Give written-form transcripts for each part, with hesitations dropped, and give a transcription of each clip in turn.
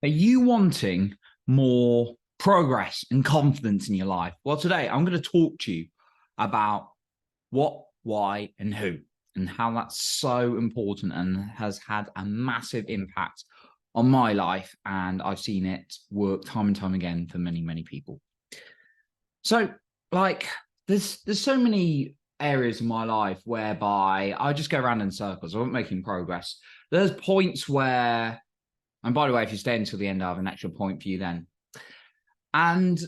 Are you wanting more progress and confidence in your life? Well, today I'm going to talk to you about what, why, and who, and how that's so important and has had a massive impact on my life. And I've seen it work time and time again for many, many people. So, like, there's so many areas in my life whereby I just go around in circles. I wasn't making progress. There's points where, and by the way, if you stay until the end, I have an extra point for you then. And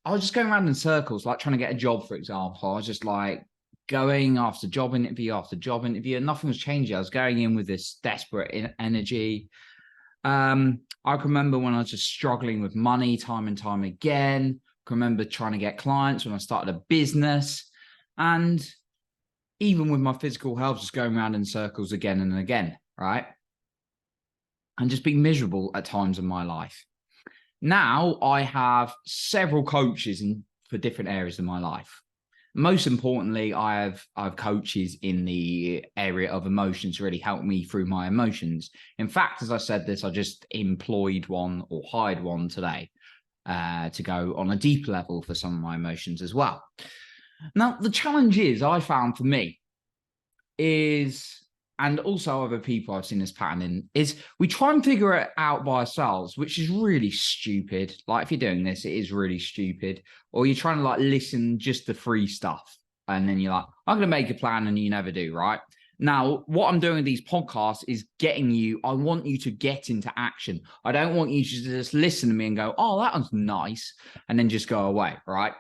I was just going around in circles, like trying to get a job, for example. I was just like going after job interview, and nothing was changing. I was going in with this desperate energy. I can remember when I was just struggling with money time and time again. I can remember trying to get clients when I started a business. And even with my physical health, just going around in circles again and again, right? And just being miserable at times in my life. Now I have several coaches for different areas of my life. Most importantly, I have coaches in the area of emotions to really help me through my emotions. In fact, as I said this, I just employed one or hired one today to go on a deep level for some of my emotions as well. Now, the challenge I found for me is, and also other people I've seen this pattern in, is we try and figure it out by ourselves, which is really stupid. Like, if you're doing this, it is really stupid. Or you're trying to like listen just the free stuff. And then you're like, I'm going to make a plan, and you never do, right? Now, what I'm doing with these podcasts is I want you to get into action. I don't want you to just listen to me and go, oh, that was nice, and then just go away, right?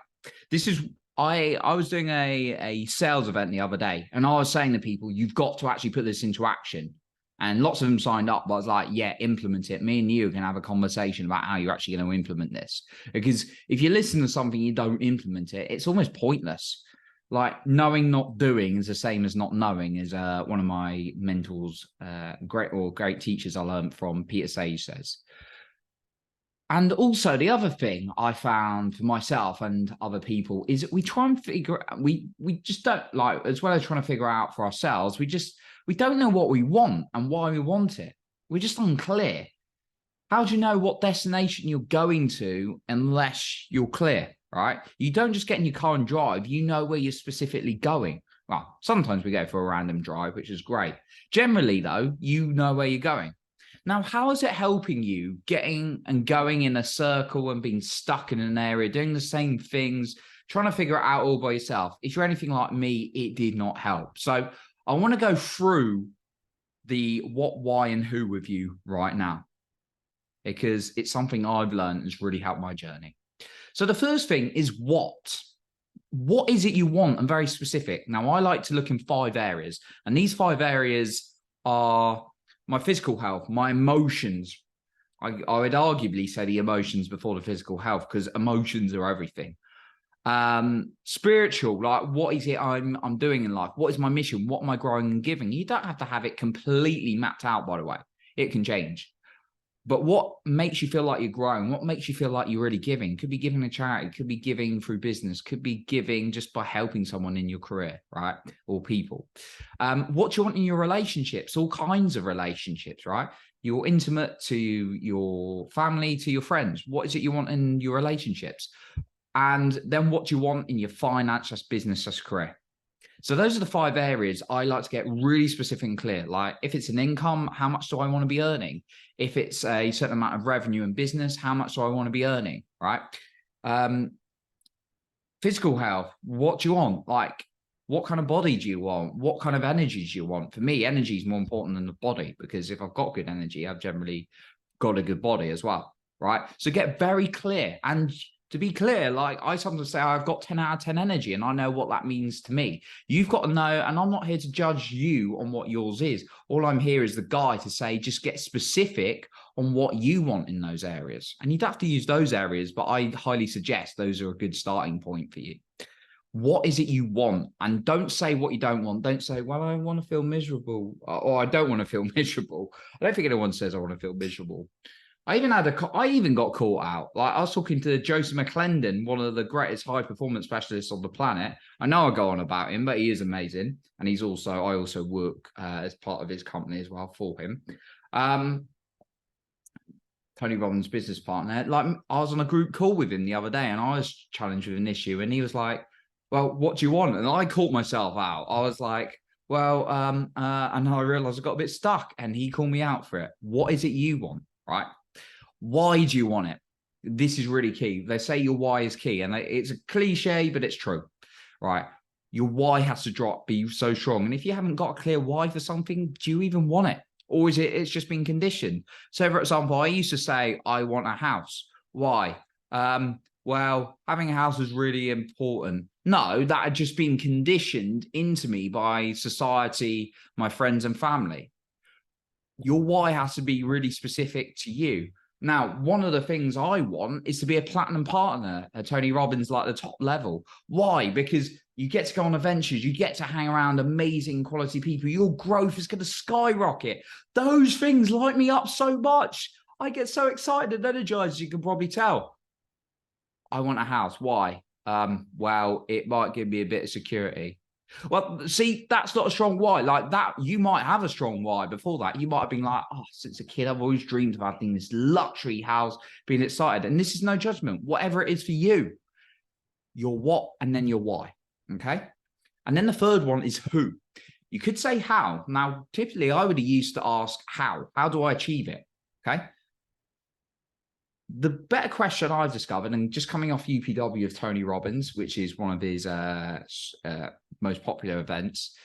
This is I was doing a sales event the other day, and I was saying to people, you've got to actually put this into action. And lots of them signed up, but I was like, yeah, implement it. Me and you can have a conversation about how you're actually going to implement this. Because if you listen to something, you don't implement it, it's almost pointless. Like, knowing, not doing is the same as not knowing, is one of my mentors, great teachers I learned from, Peter Sage, says. And also the other thing I found for myself and other people is that we try and figure out, we just don't, like, as well as trying to figure out for ourselves, we don't know what we want and why we want it. We're just unclear. How do you know what destination you're going to unless you're clear, right? You don't just get in your car and drive. You know where you're specifically going. Well, sometimes we go for a random drive, which is great. Generally, though, you know where you're going. Now, how is it helping you getting and going in a circle and being stuck in an area, doing the same things, trying to figure it out all by yourself? If you're anything like me, it did not help. So I want to go through the what, why, and who with you right now, because it's something I've learned has really helped my journey. So the first thing is what. What is it you want? And very specific. Now, I like to look in 5 areas, and these 5 areas are my physical health, my emotions. I would arguably say the emotions before the physical health, because emotions are everything. Spiritual, like, what is it I'm doing in life? What is my mission? What am I growing and giving? You don't have to have it completely mapped out, by the way. It can change. But what makes you feel like you're growing? What makes you feel like you're really giving? Could be giving a charity, could be giving through business, could be giving just by helping someone in your career, right? Or people. What do you want in your relationships? All kinds of relationships, right? You're intimate, to your family, to your friends. What is it you want in your relationships? And then what do you want in your finance, as business, as career? So those are the 5 areas I like to get really specific and clear. Like, if it's an income, how much do I want to be earning? If it's a certain amount of revenue in business, how much do I want to be earning, right? Physical health, what do you want? Like, what kind of body do you want? What kind of energy do you want? For me, energy is more important than the body, because if I've got good energy, I've generally got a good body as well, right? So get very clear. And to be clear, like, I sometimes say I've got 10 out of 10 energy, and I know what that means to me. You've got to know, and I'm not here to judge you on what yours is. All I'm here is the guy to say, just get specific on what you want in those areas. And you'd have to use those areas, but I highly suggest those are a good starting point for you. What is it you want? And don't say what you don't want. Don't say, well, I want to feel miserable, or I don't want to feel miserable. I don't think anyone says I want to feel miserable. I even got caught out. Like, I was talking to Joseph McClendon, one of the greatest high performance specialists on the planet. I know I go on about him, but he is amazing. And I also work as part of his company as well for him. Tony Robbins' business partner, like I was on a group call with him the other day and I was challenged with an issue and he was like, well, what do you want? And I caught myself out. I was like, well, and I realized I got a bit stuck and he called me out for it. What is it you want, right? Why do you want it? This is really key. They say your why is key and it's a cliche, but it's true, right? Your why has to be so strong. And if you haven't got a clear why for something, do you even want it? Or is it's just been conditioned? So, for example, I used to say, I want a house. Why? Well, having a house is really important. No, that had just been conditioned into me by society, my friends and family. Your why has to be really specific to you. Now, one of the things I want is to be a platinum partner at Tony Robbins, like the top level. Why? Because you get to go on adventures, you get to hang around amazing quality people. Your growth is going to skyrocket. Those things light me up so much. I get so excited and energized, you can probably tell. I want a house. Why? Well, it might give me a bit of security. Well, see, that's not a strong why. Like that, you might have a strong why before that. You might have been like, oh, since a kid, I've always dreamed of having this luxury house, being excited. And this is no judgment. Whatever it is for you, your what and then your why. Okay. And then the third one is who. You could say how. Now, typically, I would have used to ask how. How do I achieve it? Okay. The better question I've discovered, and just coming off UPW of Tony Robbins, which is one of his most popular events,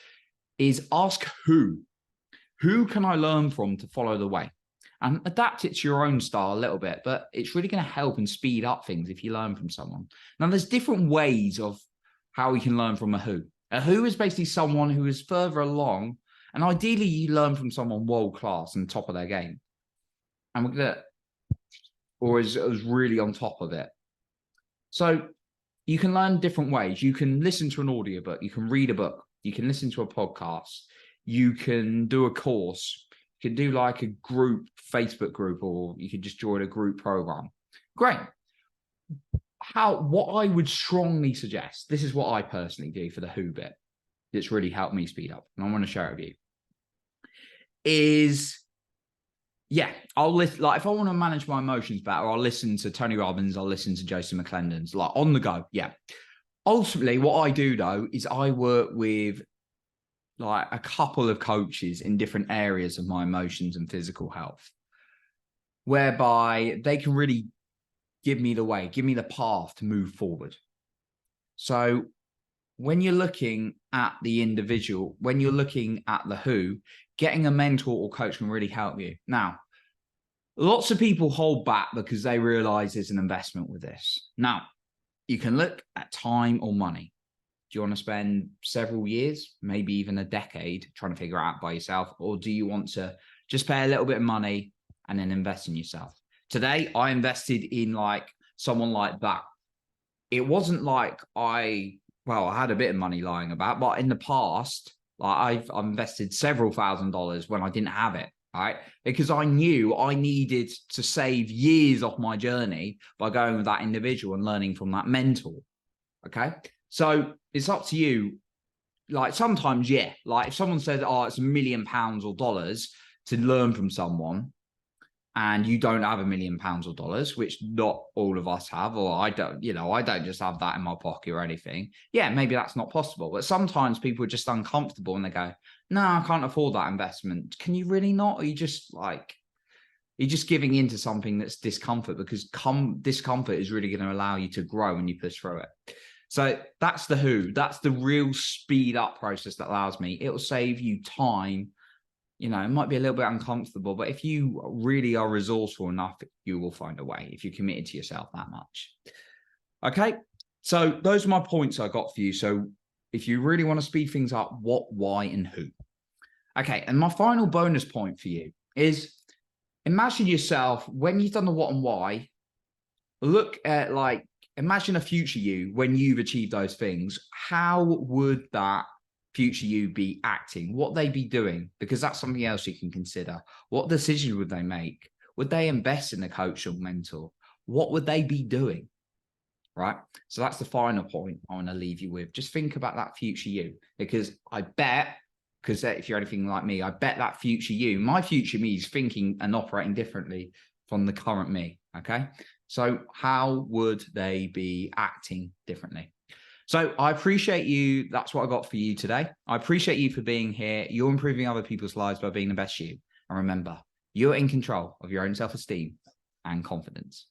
is ask who. Who can I learn from to follow the way? And adapt it to your own style a little bit, but it's really going to help and speed up things if you learn from someone. Now, there's different ways of how we can learn from a who. A who is basically someone who is further along, and ideally you learn from someone world class and top of their game. And we're going to, or is really on top of it. So you can learn different ways. You can listen to an audiobook, you can read a book, you can listen to a podcast, you can do a course, you can do like a group, Facebook group, or you can just join a group program. Great. What I would strongly suggest, this is what I personally do for the who bit, that's really helped me speed up, and I want to share it with you, is I'll listen. Like if I want to manage my emotions better, I'll listen to Tony Robbins, I'll listen to Jason McClendon's, like on the go. Yeah. Ultimately, what I do though is I work with like a couple of coaches in different areas of my emotions and physical health, whereby they can really give me the way, give me the path to move forward. So when you're looking at the individual, when you're looking at the who, getting a mentor or coach can really help you. Now, lots of people hold back because they realize there's an investment with this. Now, you can look at time or money. Do you want to spend several years, maybe even a decade trying to figure out by yourself? Or do you want to just pay a little bit of money and then invest in yourself? Today, I invested in like someone like that. It wasn't like I had a bit of money lying about, but in the past, like I've invested several $1,000s when I didn't have it, right? Because I knew I needed to save years off my journey by going with that individual and learning from that mentor. Okay. So it's up to you. Like sometimes, like if someone says, oh, it's £1 million or dollars to learn from someone, and you don't have £1 million or dollars, which not all of us have, or I don't just have that in my pocket or anything. Yeah, maybe that's not possible. But sometimes people are just uncomfortable and they go, no, I can't afford that investment. Can you really not? Or you're just giving into something that's discomfort, because discomfort is really going to allow you to grow when you push through it. So that's the who. That's the real speed up process that allows me. It will save you time. You know, it might be a little bit uncomfortable, but if you really are resourceful enough, you will find a way if you're committed to yourself that much. Okay, so those are my points I got for you. So if you really want to speed things up, what, why, and who. Okay, and my final bonus point for you is imagine yourself when you've done the what and why, look at imagine a future you when you've achieved those things. How would that future you be acting? What they be doing? Because that's something else you can consider. What decisions would they make? Would they invest in a coach or mentor? What would they be doing? Right. So that's the final point I want to leave you with. Just think about that future you, because I bet, because if you're anything like me, I bet that future you, my future me, is thinking and operating differently from the current me. Okay. So how would they be acting differently? So I appreciate you. That's what I got for you today. I appreciate you for being here. You're improving other people's lives by being the best you. And remember, you're in control of your own self-esteem and confidence.